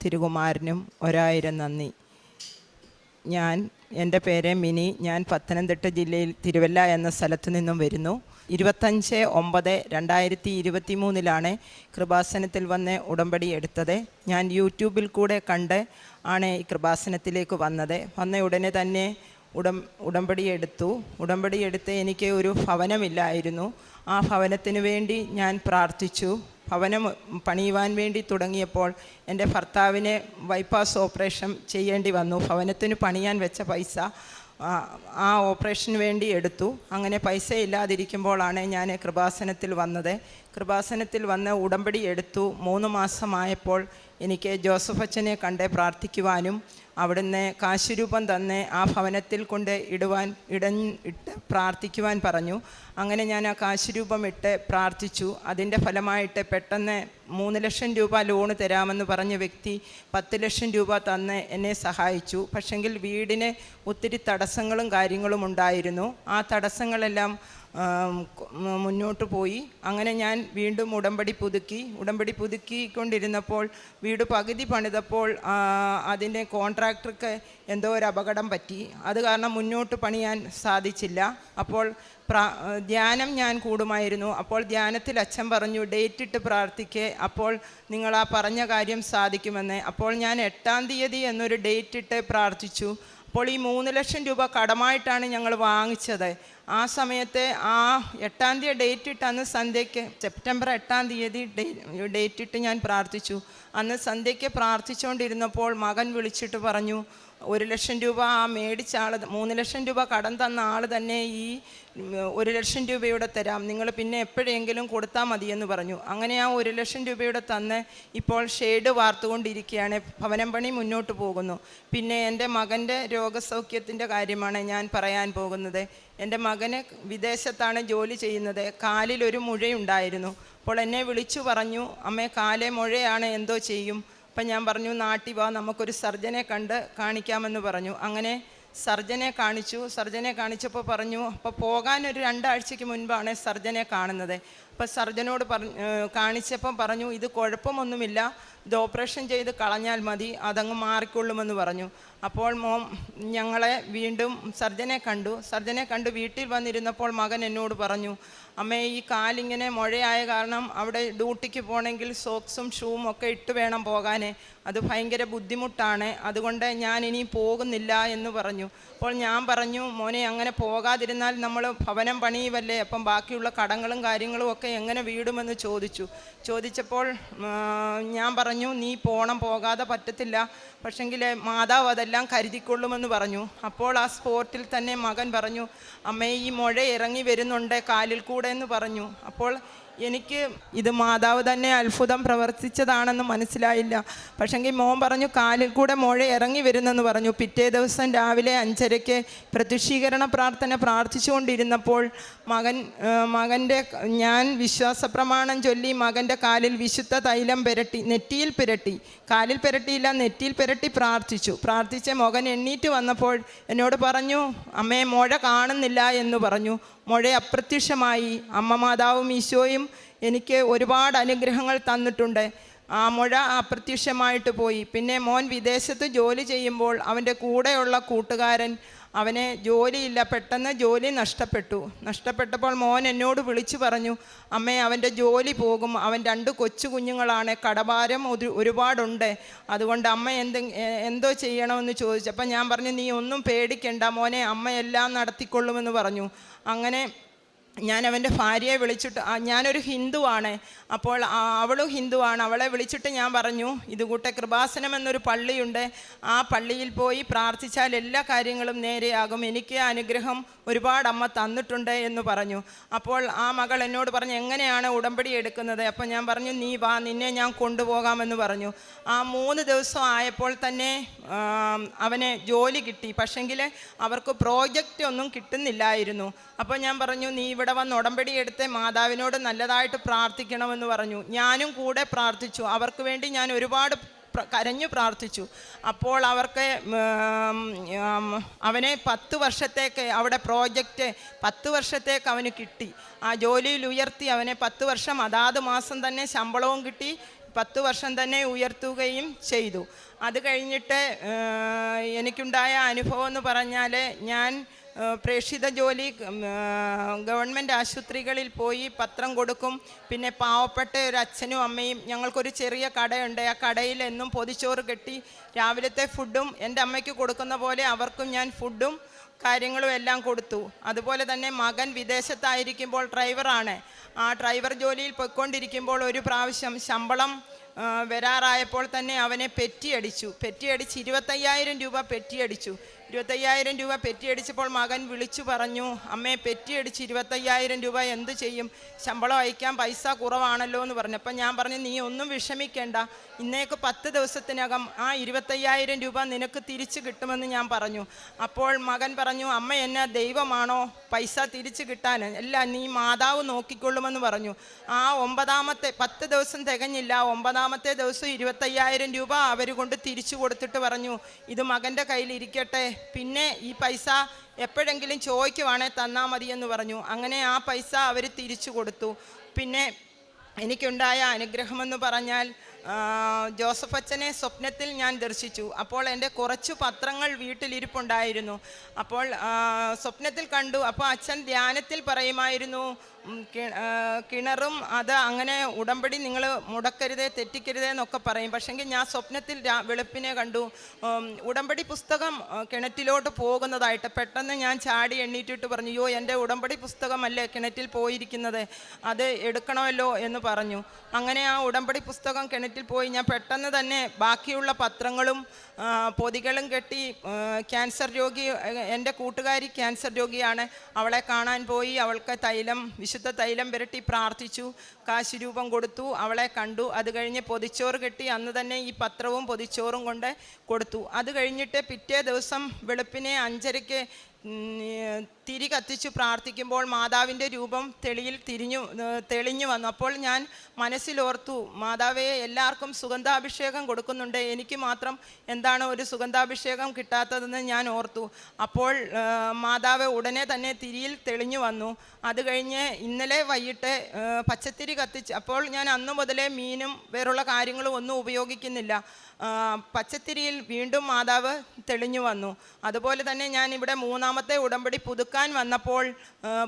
തിരുകുമാരനും 1000 നന്ദി. എൻ്റെ പേര് മിനി. ഞാൻ പത്തനംതിട്ട ജില്ലയിൽ തിരുവല്ല എന്ന സ്ഥലത്തു നിന്നും വരുന്നു. 25/9/2023 കൃപാസനത്തിൽ വന്ന് ഉടമ്പടി എടുത്തത്. ഞാൻ യൂട്യൂബിൽ കൂടെ കണ്ട് ആണ് ഈ കൃപാസനത്തിലേക്ക് വന്നത്. വന്ന ഉടനെ തന്നെ ഉടമ്പടി എടുത്ത് എനിക്ക് ഒരു ഭവനമില്ലായിരുന്നു. ആ ഭവനത്തിന് വേണ്ടി ഞാൻ പ്രാർത്ഥിച്ചു. ഭവനം പണിയുവാൻ വേണ്ടി തുടങ്ങിയപ്പോൾ എൻ്റെ ഭർത്താവിന് ബൈപ്പാസ് ഓപ്പറേഷൻ ചെയ്യേണ്ടി വന്നു. ഭവനത്തിന് പണിയാൻ വെച്ച പൈസ ആ ഓപ്പറേഷന് വേണ്ടി എടുത്തു. അങ്ങനെ പൈസ ഇല്ലാതിരിക്കുമ്പോഴാണ് ഞാൻ കൃപാസനത്തിൽ വന്നത്. കൃപാസനത്തിൽ വന്ന് ഉടമ്പടി എടുത്തു. 3 മാസമായപ്പോൾ എനിക്ക് ജോസഫ് അച്ഛനെ കണ്ട് പ്രാർത്ഥിക്കുവാനും അവിടുന്ന് കാശുരൂപം തന്ന് ആ ഭവനത്തിൽ കൊണ്ട് ഇട്ട് പ്രാർത്ഥിക്കുവാൻ പറഞ്ഞു. അങ്ങനെ ഞാൻ ആ കാശുരൂപം ഇട്ട് പ്രാർത്ഥിച്ചു. അതിൻ്റെ ഫലമായിട്ട് പെട്ടെന്ന് 3 ലക്ഷം രൂപ ലോണ് തരാമെന്ന് പറഞ്ഞ വ്യക്തി 10 ലക്ഷം രൂപ തന്ന് എന്നെ സഹായിച്ചു. പക്ഷെങ്കിൽ വീടിന് ഒത്തിരി തടസ്സങ്ങളും കാര്യങ്ങളും ഉണ്ടായിരുന്നു. ആ തടസ്സങ്ങളെല്ലാം മുന്നോട്ട് പോയി. അങ്ങനെ ഞാൻ വീണ്ടും ഉടമ്പടി പുതുക്കിക്കൊണ്ടിരുന്നപ്പോൾ വീട് പകുതി പണിതപ്പോൾ അതിൻ്റെ കോൺട്രാക്ടർക്ക് എന്തോ ഒരു അപകടം പറ്റി. അത് കാരണം മുന്നോട്ട് പണിയാൻ സാധിച്ചില്ല. അപ്പോൾ ധ്യാനം ഞാൻ കൂടുമായിരുന്നു. അപ്പോൾ ധ്യാനത്തിൽ അച്ഛൻ പറഞ്ഞു, ഡേറ്റ് ഇട്ട് പ്രാർത്ഥിക്കേ, അപ്പോൾ നിങ്ങൾ ആ പറഞ്ഞ കാര്യം സാധിക്കുമെന്ന്. അപ്പോൾ ഞാൻ 8-ാം തീയതി എന്നൊരു ഡേറ്റ് ഇട്ട് പ്രാർത്ഥിച്ചു. അപ്പോൾ ഈ 3 ലക്ഷം രൂപ കടമായിട്ടാണ് ഞങ്ങൾ വാങ്ങിച്ചത്. ആ സമയത്ത് ആ 8-ാം തീയതി ഡേറ്റ് ഇട്ട് അന്ന് സന്ധ്യയ്ക്ക് സെപ്റ്റംബർ 8-ാം തീയതി ഡേറ്റ് ഇട്ട് ഞാൻ പ്രാർത്ഥിച്ചു. അന്ന് സന്ധ്യയ്ക്ക് പ്രാർത്ഥിച്ചുകൊണ്ടിരുന്നപ്പോൾ മകൻ വിളിച്ചിട്ട് പറഞ്ഞു, 1 ലക്ഷം രൂപ ആ മേടിച്ച ആൾ, 3 ലക്ഷം രൂപ കടം തന്ന ആൾ തന്നെ ഈ 1 ലക്ഷം രൂപയുടെ തരാം, നിങ്ങൾ പിന്നെ എപ്പോഴെങ്കിലും കൊടുത്താൽ മതിയെന്ന് പറഞ്ഞു. അങ്ങനെ ആ 1 ലക്ഷം രൂപയുടെ തന്ന് ഇപ്പോൾ ഷെയ്ഡ് വാർത്തുകൊണ്ടിരിക്കുകയാണ്. ഭവനം പണി മുന്നോട്ട് പോകുന്നു. പിന്നെ എൻ്റെ മകൻ്റെ രോഗസൗഖ്യത്തിൻ്റെ കാര്യമാണ് ഞാൻ പറയാൻ പോകുന്നത്. എൻ്റെ മകന് വിദേശത്താണ് ജോലി ചെയ്യുന്നത്. കാലിലൊരു മുഴയുണ്ടായിരുന്നു. അപ്പോൾ എന്നെ വിളിച്ചു പറഞ്ഞു, അമ്മേ കാലേ മുഴയാണ്, എന്തോ ചെയ്യും? അപ്പം ഞാൻ പറഞ്ഞു, നാട്ടിൽ വാ, നമുക്കൊരു സർജനെ കണ്ട് കാണിക്കാമെന്ന് പറഞ്ഞു. അങ്ങനെ സർജനെ കാണിച്ചപ്പോൾ പറഞ്ഞു, അപ്പോൾ പോകാനൊരു 2 ആഴ്ചയ്ക്ക് മുൻപാണ് സർജനെ കാണുന്നത്. അപ്പോൾ സർജനോട് കാണിച്ചപ്പം പറഞ്ഞു, ഇത് കുഴപ്പമൊന്നുമില്ല, ഇത് ഓപ്പറേഷൻ ചെയ്ത് കളഞ്ഞാൽ മതി, അതങ്ങ് മാറിക്കൊള്ളുമെന്ന് പറഞ്ഞു. അപ്പോൾ ഞങ്ങളെ വീണ്ടും സർജനെ കണ്ടു വീട്ടിൽ വന്നിരുന്നപ്പോൾ മകൻ എന്നോട് പറഞ്ഞു, അമ്മേ ഈ കാലിങ്ങനെ മുഴയായ കാരണം അവിടെ ഡ്യൂട്ടിക്ക് പോകണമെങ്കിൽ സോക്സും ഷൂവും ഒക്കെ ഇട്ട് വേണം പോകാൻ, അത് ഭയങ്കര ബുദ്ധിമുട്ടാണ്, അതുകൊണ്ട് ഞാൻ ഇനി പോകുന്നില്ല എന്ന് പറഞ്ഞു. അപ്പോൾ ഞാൻ പറഞ്ഞു, മോനെ അങ്ങനെ പോകാതിരുന്നാൽ നമ്മൾ ഭവനം പണിയുമല്ലേ, അപ്പം ബാക്കിയുള്ള കടങ്ങളും കാര്യങ്ങളും ഒക്കെ എങ്ങനെ വീടുമെന്ന് ചോദിച്ചപ്പോൾ ഞാൻ പറഞ്ഞു, നീ പോകാതെ പറ്റത്തില്ല, പക്ഷെങ്കിൽ മാതാവ് അതെല്ലാം കരുതിക്കൊള്ളുമെന്ന് പറഞ്ഞു. അപ്പോൾ ആ സ്പോട്ടിൽ തന്നെ മകൻ പറഞ്ഞു, അമ്മേ ഈ മുഴ ഇറങ്ങി വരുന്നുണ്ട് കാലിൽ കൂടെ എന്ന് പറഞ്ഞു. അപ്പോൾ എനിക്ക് ഇത് മാതാവ് തന്നെ അത്ഭുതം പ്രവർത്തിച്ചതാണെന്ന് മനസ്സിലായില്ല. പക്ഷെങ്കിൽ മോൻ പറഞ്ഞു, കാലിൽ കൂടെ മുഴ ഇറങ്ങി വരുന്നെന്ന് പറഞ്ഞു. പിറ്റേ ദിവസം രാവിലെ 5:30 പ്രത്യക്ഷീകരണ പ്രാർത്ഥന പ്രാർത്ഥിച്ചുകൊണ്ടിരുന്നപ്പോൾ മകൻ്റെ ഞാൻ വിശ്വാസ പ്രമാണം ചൊല്ലി മകൻ്റെ കാലിൽ വിശുദ്ധ തൈലം പുരട്ടി, നെറ്റിയിൽ പുരട്ടി, കാലിൽ പുരട്ടിയില്ല, നെറ്റിയിൽ പുരട്ടി പ്രാർത്ഥിച്ച് മകൻ എണ്ണീറ്റ് വന്നപ്പോൾ എന്നോട് പറഞ്ഞു, അമ്മേ മുഴ കാണുന്നില്ല എന്ന് പറഞ്ഞു. മുഴ അപ്രത്യക്ഷമായി. അമ്മ മാതാവും ഈശോയും എനിക്ക് ഒരുപാട് അനുഗ്രഹങ്ങൾ തന്നിട്ടുണ്ട്. ആ മുഴ അപ്രത്യക്ഷമായിട്ട് പോയി. പിന്നെ മോൻ വിദേശത്ത് ജോലി ചെയ്യുമ്പോൾ അവൻ്റെ കൂടെയുള്ള കൂട്ടുകാരൻ, അവന് ജോലിയില്ല, പെട്ടെന്ന് ജോലി നഷ്ടപ്പെട്ടപ്പോൾ മോൻ എന്നോട് വിളിച്ചു പറഞ്ഞു, അമ്മേ അവൻ്റെ ജോലി പോകും, അവൻ 2 കൊച്ചു കുഞ്ഞുങ്ങളാണ്, കടഭാരം ഒരുപാടുണ്ട്, അതുകൊണ്ട് അമ്മ എന്തോ ചെയ്യണമെന്ന് ചോദിച്ചപ്പോൾ ഞാൻ പറഞ്ഞു, നീ ഒന്നും പേടിക്കണ്ട മോനെ, അമ്മ എല്ലാം നടത്തിക്കൊള്ളുമെന്ന് പറഞ്ഞു. അങ്ങനെ ഞാൻ അവൻ്റെ ഭാര്യയെ വിളിച്ചിട്ട്, ഞാനൊരു ഹിന്ദുവാണ്, അപ്പോൾ അവളും ഹിന്ദുവാണ്, അവളെ വിളിച്ചിട്ട് ഞാൻ പറഞ്ഞു, ഇതുകൂട്ടെ കൃപാസനം എന്നൊരു പള്ളിയുണ്ട്, ആ പള്ളിയിൽ പോയി പ്രാർത്ഥിച്ചാൽ എല്ലാ കാര്യങ്ങളും നേരെയാകും, എനിക്ക് അനുഗ്രഹം ഒരുപാട് അമ്മ തന്നിട്ടുണ്ട് എന്ന് പറഞ്ഞു. അപ്പോൾ ആ മകൾ എന്നോട് പറഞ്ഞു, എങ്ങനെയാണ് ഉടമ്പടി എടുക്കുന്നത്? അപ്പോൾ ഞാൻ പറഞ്ഞു, നീ വാ, നിന്നെ ഞാൻ കൊണ്ടുപോകാമെന്ന് പറഞ്ഞു. ആ 3 ദിവസം ആയപ്പോൾ തന്നെ അവന് ജോലി കിട്ടി. പക്ഷെങ്കിൽ അവർക്ക് പ്രോജക്റ്റ് ഒന്നും കിട്ടുന്നില്ലായിരുന്നു. അപ്പോൾ ഞാൻ പറഞ്ഞു, നീ ഇവിടെ വന്ന് ഉടമ്പടി എടുത്ത് മാതാവിനോട് നല്ലതായിട്ട് പ്രാർത്ഥിക്കണമെന്ന് പറഞ്ഞു. ഞാനും കൂടെ പ്രാർത്ഥിച്ചു. അവർക്ക് വേണ്ടി ഞാൻ ഒരുപാട് കരഞ്ഞു പ്രാർത്ഥിച്ചു. അപ്പോൾ അവർക്ക് അവനെ 10 വർഷത്തേക്ക് അവിടെ പ്രോജക്റ്റ് 10 വർഷത്തേക്ക് അവന് കിട്ടി. ആ ജോലിയിൽ ഉയർത്തി അവനെ 10 വർഷം അതാത് മാസം തന്നെ ശമ്പളവും കിട്ടി, 10 വർഷം തന്നെ ഉയർത്തുകയും ചെയ്തു. അത് കഴിഞ്ഞിട്ട് എനിക്കുണ്ടായ അനുഭവം എന്ന് പറഞ്ഞാൽ, ഞാൻ പ്രേക്ഷിത ജോലി ഗവൺമെൻറ് ആശുപത്രികളിൽ പോയി പത്രം കൊടുക്കും. പിന്നെ പാവപ്പെട്ട ഒരു അച്ഛനും അമ്മയും, ഞങ്ങൾക്കൊരു ചെറിയ കടയുണ്ട്, ആ കടയിൽ എന്നും പൊതിച്ചോറ് കെട്ടി രാവിലത്തെ ഫുഡും എൻ്റെ അമ്മയ്ക്ക് കൊടുക്കുന്ന പോലെ അവർക്കും ഞാൻ ഫുഡും കാര്യങ്ങളും എല്ലാം കൊടുത്തു. അതുപോലെ തന്നെ മകൻ വിദേശത്തായിരിക്കുമ്പോൾ ഡ്രൈവറാണ്. ആ ഡ്രൈവർ ജോലിയിൽ പോയിക്കൊണ്ടിരിക്കുമ്പോൾ ഒരു പ്രാവശ്യം ശമ്പളം വരാറായപ്പോൾ തന്നെ അവനെ പെറ്റിയടിച്ച് 25,000 രൂപ പെറ്റിയടിച്ചു. 25,000 രൂപ പെറ്റിയടിച്ചപ്പോൾ മകൻ വിളിച്ചു പറഞ്ഞു, അമ്മേ പെറ്റിയടിച്ച് 25,000 രൂപ എന്ത് ചെയ്യും, ശമ്പളം അയക്കാൻ പൈസ കുറവാണല്ലോ എന്ന് പറഞ്ഞു. അപ്പം ഞാൻ പറഞ്ഞു, നീ ഒന്നും വിഷമിക്കേണ്ട, ഇന്നേക്ക് 10 ദിവസത്തിനകം ആ 25,000 രൂപ നിനക്ക് തിരിച്ചു കിട്ടുമെന്ന് ഞാൻ പറഞ്ഞു. അപ്പോൾ മകൻ പറഞ്ഞു, അമ്മ എന്നെ ദൈവമാണോ പൈസ തിരിച്ചു കിട്ടാൻ? അല്ല, നീ മാതാവ് നോക്കിക്കൊള്ളുമെന്ന് പറഞ്ഞു. ആ 10 ദിവസം തികഞ്ഞില്ല, 9-ാമത്തെ ദിവസം 25,000 രൂപ അവർ കൊണ്ട് തിരിച്ചു കൊടുത്തിട്ട് പറഞ്ഞു, ഇത് മകൻ്റെ കയ്യിലിരിക്കട്ടെ, പിന്നെ ഈ പൈസ എപ്പോഴെങ്കിലും ചോദിക്കുവാണേ തന്നാൽ മതിയെന്ന് പറഞ്ഞു. അങ്ങനെ ആ പൈസ അവർ തിരിച്ചു കൊടുത്തു. പിന്നെ എനിക്കുണ്ടായ അനുഗ്രഹമെന്ന് പറഞ്ഞാൽ, ജോസഫ് അച്ഛനെ സ്വപ്നത്തിൽ ഞാൻ ദർശിച്ചു. അപ്പോൾ എൻ്റെ കുറച്ച് പത്രങ്ങൾ വീട്ടിലിരിപ്പുണ്ടായിരുന്നു. അപ്പോൾ സ്വപ്നത്തിൽ കണ്ടു. അപ്പോൾ അച്ഛൻ ധ്യാനത്തിൽ പറയുമായിരുന്നു, കിണറും അത് അങ്ങനെ ഉടമ്പടി നിങ്ങൾ മുടക്കരുതേ, തെറ്റിക്കരുതേ എന്നൊക്കെ പറയും. പക്ഷെങ്കിൽ ഞാൻ സ്വപ്നത്തിൽ വെളുപ്പിനെ കണ്ടു ഉടമ്പടി പുസ്തകം കിണറ്റിലോട്ട് പോകുന്നതായിട്ട്. പെട്ടെന്ന് ഞാൻ ചാടി എണ്ണീറ്റിട്ട് പറഞ്ഞു, യോ എൻ്റെ ഉടമ്പടി പുസ്തകമല്ലേ കിണറ്റിൽ പോയിരിക്കുന്നത്, അത് എടുക്കണമല്ലോ എന്ന് പറഞ്ഞു. അങ്ങനെ ആ ഉടമ്പടി പുസ്തകം കിണറ്റിൽ പോയി. ഞാൻ പെട്ടെന്ന് തന്നെ ബാക്കിയുള്ള പത്രങ്ങളും പൊതികളും കെട്ടി ക്യാൻസർ രോഗി, എൻ്റെ കൂട്ടുകാരി ക്യാൻസർ രോഗിയാണ്, അവളെ കാണാൻ പോയി. അവൾക്ക് വിശുദ്ധ തൈലം പുരട്ടി പ്രാർത്ഥിച്ചു, കാശ് രൂപം കൊടുത്തു, അവളെ കണ്ടു. അത് കഴിഞ്ഞ് പൊതിച്ചോറ് കെട്ടി അന്ന് തന്നെ ഈ പത്രവും പൊതിച്ചോറും കൊണ്ട് കൊടുത്തു. അത് കഴിഞ്ഞിട്ട് പിറ്റേ ദിവസം വെളുപ്പിനെ 5:30-ക്ക് തിരി കത്തിച്ചു പ്രാർത്ഥിക്കുമ്പോൾ മാതാവിൻ്റെ രൂപം തെളിഞ്ഞു വന്നു. അപ്പോൾ ഞാൻ മനസ്സിലോർത്തു, മാതാവേ എല്ലാവർക്കും സുഗന്ധാഭിഷേകം കൊടുക്കുന്നുണ്ട്, എനിക്ക് മാത്രം എന്താണ് ഒരു സുഗന്ധാഭിഷേകം കിട്ടാത്തതെന്ന് ഞാൻ ഓർത്തു. അപ്പോൾ മാതാവ് ഉടനെ തന്നെ തിരിയിൽ തെളിഞ്ഞു വന്നു. അത് കഴിഞ്ഞ് ഇന്നലെ വൈകിട്ട് പച്ചത്തിരി കത്തിച്ച്, അപ്പോൾ ഞാൻ അന്നു മുതലേ മീനും വേറുള്ള കാര്യങ്ങളും ഒന്നും ഉപയോഗിക്കുന്നില്ല. പച്ചത്തിരിയിൽ വീണ്ടും മാതാവ് തെളിഞ്ഞു വന്നു. അതുപോലെ തന്നെ ഞാൻ ഇവിടെ 3-ാമത്തെ ഉടമ്പടി പുതുക്കാൻ വന്നപ്പോൾ,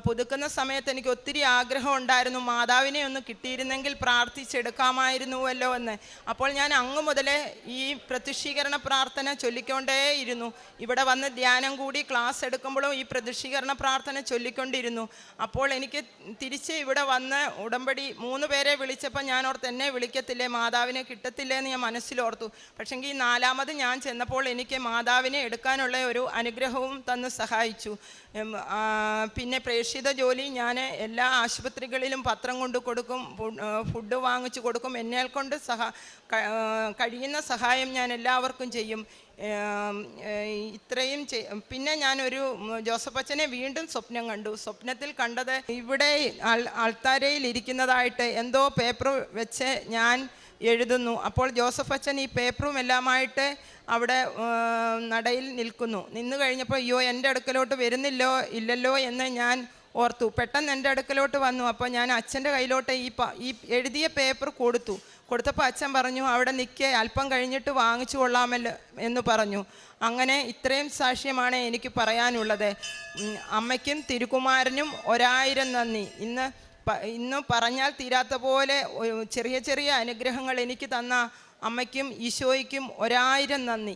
പുതുക്കുന്ന സമയത്ത് എനിക്ക് ഒത്തിരി ആഗ്രഹം ഉണ്ടായിരുന്നു, മാതാവിനെ ഒന്ന് കിട്ടിയിരുന്നെങ്കിൽ പ്രാർത്ഥിച്ചെടുക്കാമായിരുന്നുവല്ലോ എന്ന്. അപ്പോൾ ഞാൻ അങ്ങ് മുതലേ ഈ പ്രത്യക്ഷീകരണ പ്രാർത്ഥന ചൊല്ലിക്കൊണ്ടേയിരുന്നു. ഇവിടെ വന്ന് ധ്യാനം കൂടി ക്ലാസ് എടുക്കുമ്പോഴും ഈ പ്രത്യക്ഷീകരണ പ്രാർത്ഥന ചൊല്ലിക്കൊണ്ടിരുന്നു. അപ്പോൾ എനിക്ക് തിരിച്ച് ഇവിടെ വന്ന് ഉടമ്പടി 3 പേരെ വിളിച്ചപ്പോൾ ഞാൻ ഓർത്ത്, എന്നെ വിളിക്കത്തില്ലേ, മാതാവിനെ കിട്ടത്തില്ലേ എന്ന് ഞാൻ മനസ്സിലോർത്തു. പക്ഷെങ്കിൽ 4-ാമത് ഞാൻ ചെന്നപ്പോൾ എനിക്ക് മാതാവിനെ എടുക്കാനുള്ള ഒരു അനുഗ്രഹവും തന്ന് സഹായിച്ചു. പിന്നെ പ്രേക്ഷിത ജോലി ഞാൻ എല്ലാ ആശുപത്രികളിലും പത്രം കൊണ്ട് കൊടുക്കും, ഫുഡ് വാങ്ങിച്ചു കൊടുക്കും, എന്നെ കൊണ്ട് കഴിയുന്ന സഹായം ഞാൻ എല്ലാവർക്കും ചെയ്യും. ഇത്രയും പിന്നെ ഞാനൊരു ജോസഫ് അച്ഛനെ വീണ്ടും സ്വപ്നം കണ്ടു. സ്വപ്നത്തിൽ കണ്ടത്, ഇവിടെ അൾത്താരയിൽ ഇരിക്കുന്നതായിട്ട് എന്തോ പേപ്പർ വെച്ച് ഞാൻ എഴുതുന്നു. അപ്പോൾ ജോസഫ് അച്ഛൻ ഈ പേപ്പറും എല്ലാമായിട്ട് അവിടെ നടയിൽ നിന്ന് കഴിഞ്ഞപ്പോൾ, അയ്യോ എൻ്റെ അടുക്കലോട്ട് ഇല്ലല്ലോ എന്ന് ഞാൻ ഓർത്തു. പെട്ടെന്ന് എൻ്റെ അടുക്കലോട്ട് വന്നു. അപ്പോൾ ഞാൻ അച്ഛൻ്റെ കയ്യിലോട്ട് ഈ എഴുതിയ പേപ്പർ കൊടുത്തപ്പോൾ അച്ഛൻ പറഞ്ഞു, അവിടെ നിൽക്കുക, അല്പം കഴിഞ്ഞിട്ട് വാങ്ങിച്ചു കൊള്ളാമല്ലോ എന്ന് പറഞ്ഞു. അങ്ങനെ ഇത്രയും സാക്ഷ്യമാണ് എനിക്ക് പറയാനുള്ളത്. അമ്മയ്ക്കും തിരുക്കുമാരനും 1000 നന്ദി. ഇന്ന് പറഞ്ഞാൽ തീരാത്ത പോലെ ചെറിയ ചെറിയ അനുഗ്രഹങ്ങൾ എനിക്ക് തന്ന അമ്മയ്ക്കും ഈശോയ്ക്കും 1000 നന്ദി.